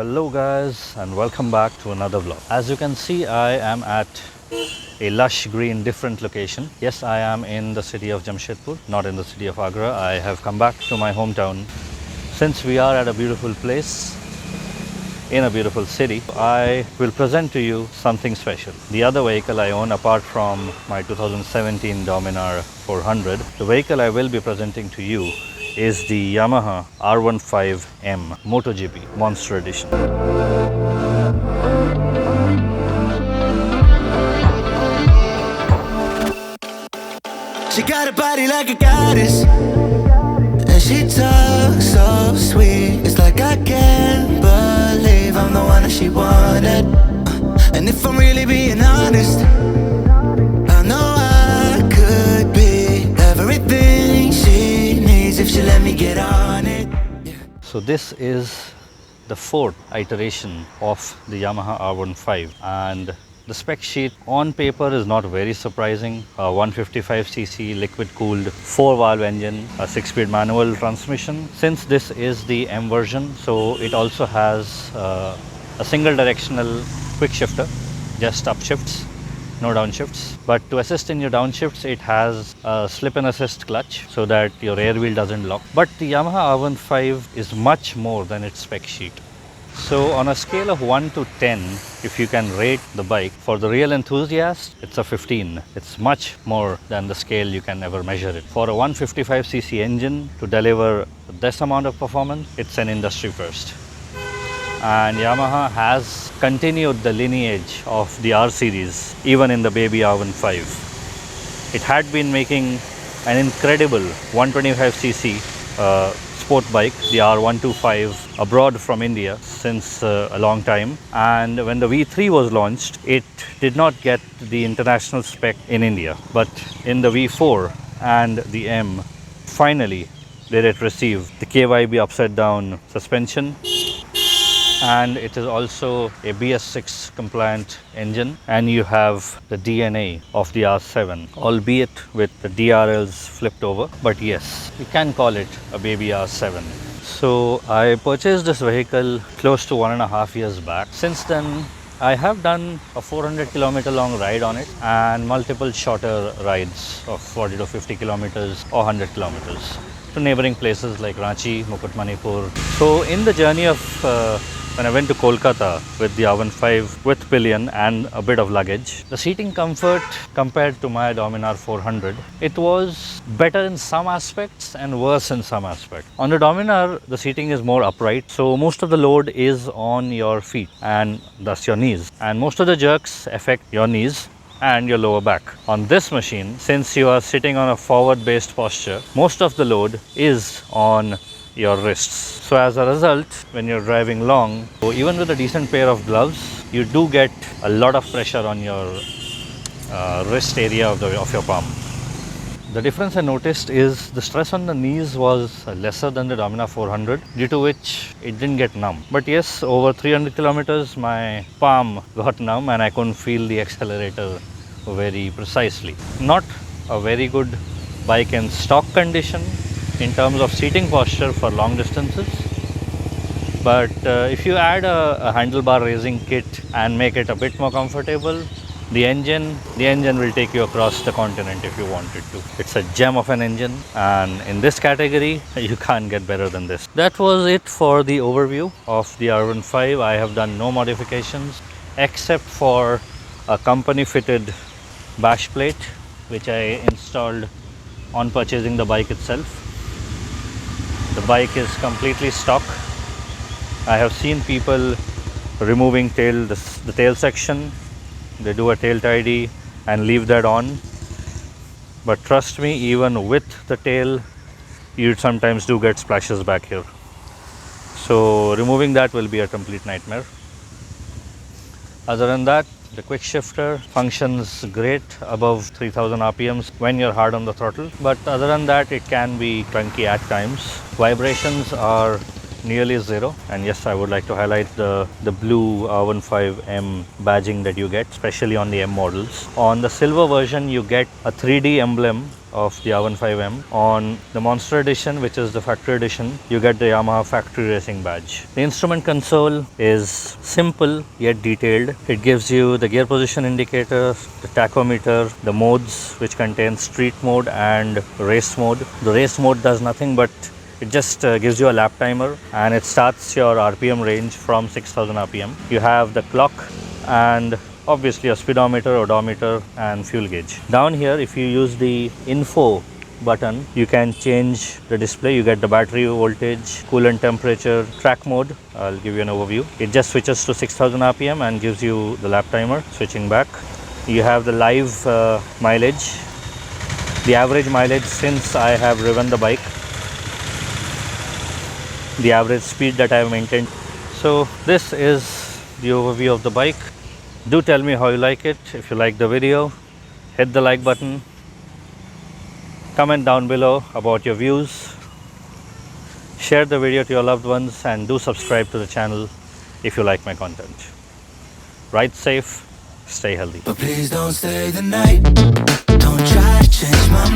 Hello guys and welcome back to another vlog. As you can see, I am at a lush green different location. Yes, I am in the city of Jamshedpur, not in the city of Agra. I have come back to my hometown. Since we are at a beautiful place in a beautiful city, I will present to you something special. The other vehicle I own apart from my 2017 Dominar 400, the vehicle I will be presenting to you is the Yamaha R15M MotoGP Monster Edition. She got a body like a goddess, and she talks so sweet. It's like I can't believe I'm the one that she wanted. And if I'm really being honest, I know I could be everything she needs if she let me get on it. So this is the fourth iteration of the Yamaha R15, and the spec sheet on paper is not very surprising. A 155cc liquid cooled 4-valve engine, a 6-speed manual transmission. Since this is the M version, so it also has a single directional quick shifter, just upshifts, no downshifts. But to assist in your downshifts, it has a slip and assist clutch so that your rear wheel doesn't lock. But the Yamaha R15 is much more than its spec sheet. So on a scale of 1 to 10, if you can rate the bike, for the real enthusiast, it's a 15. It's much more than the scale you can ever measure it. For a 155cc engine to deliver this amount of performance, it's an industry first. And Yamaha has continued the lineage of the R series, even in the baby R15. It had been making an incredible 125cc sport bike, the R125, abroad from India since a long time. And when the V3 was launched, it did not get the international spec in India. But in the V4 and the M, finally did it receive the KYB upside down suspension. And it is also a BS6 compliant engine, and you have the DNA of the R7, albeit with the DRLs flipped over. But yes, you can call it a baby R7. So I purchased this vehicle close to 1.5 years back. Since then, I have done a 400-kilometer long ride on it and multiple shorter rides of 40 to 50 kilometers or 100 kilometers to neighboring places like Ranchi, Mukutmanipur. So in the journey of when I went to Kolkata with the R15 with pillion and a bit of luggage, the seating comfort compared to my Dominar 400, it was better in some aspects and worse in some aspects. On the Dominar, the seating is more upright, so most of the load is on your feet and thus your knees, and most of the jerks affect your knees and your lower back. On this machine, since you are sitting on a forward based posture, most of the load is on your wrists. So as a result, when you're driving long, so even with a decent pair of gloves, you do get a lot of pressure on your wrist area of your palm. The difference I noticed is the stress on the knees was lesser than the Dominar 400, due to which it didn't get numb. But yes, over 300 kilometers, my palm got numb and I couldn't feel the accelerator very precisely. Not a very good bike in stock condition in terms of seating posture for long distances. But if you add a handlebar raising kit and make it a bit more comfortable, the engine will take you across the continent if you wanted to. It's a gem of an engine, and in this category, you can't get better than this. That was it for the overview of the R15. I have done no modifications except for a company fitted bash plate, which I installed on purchasing the bike itself. The bike is completely stock. I have seen people removing the tail section. They do a tail tidy and leave that on. But trust me, even with the tail, you sometimes do get splashes back here. So removing that will be a complete nightmare. Other than that, the quick shifter functions great above 3000 RPMs when you're hard on the throttle. But other than that, it can be clunky at times. Vibrations are nearly zero. And yes, I would like to highlight the blue R15M badging that you get, especially on the M models. On the silver version, you get a 3D emblem of the R15M. On the Monster Edition, which is the factory edition, you get the Yamaha factory racing badge. The instrument console is simple yet detailed. It gives you the gear position indicator, the tachometer, the modes, which contain street mode and race mode. The race mode does nothing but it just gives you a lap timer, and it starts your RPM range from 6000 RPM. You have the clock and obviously a speedometer, odometer and fuel gauge. Down here, if you use the info button, you can change the display. You get the battery voltage, coolant temperature, track mode. I'll give you an overview. It just switches to 6000 RPM and gives you the lap timer. Switching back, you have the live mileage, the average mileage since I have driven the bike, the average speed that I have maintained. So this is the overview of the bike. Do tell me how you like it. If you like the video, hit the like button. Comment down below about your views. Share the video to your loved ones and do subscribe to the channel if you like my content. Ride safe, stay healthy. But please don't stay the night. Don't try to change my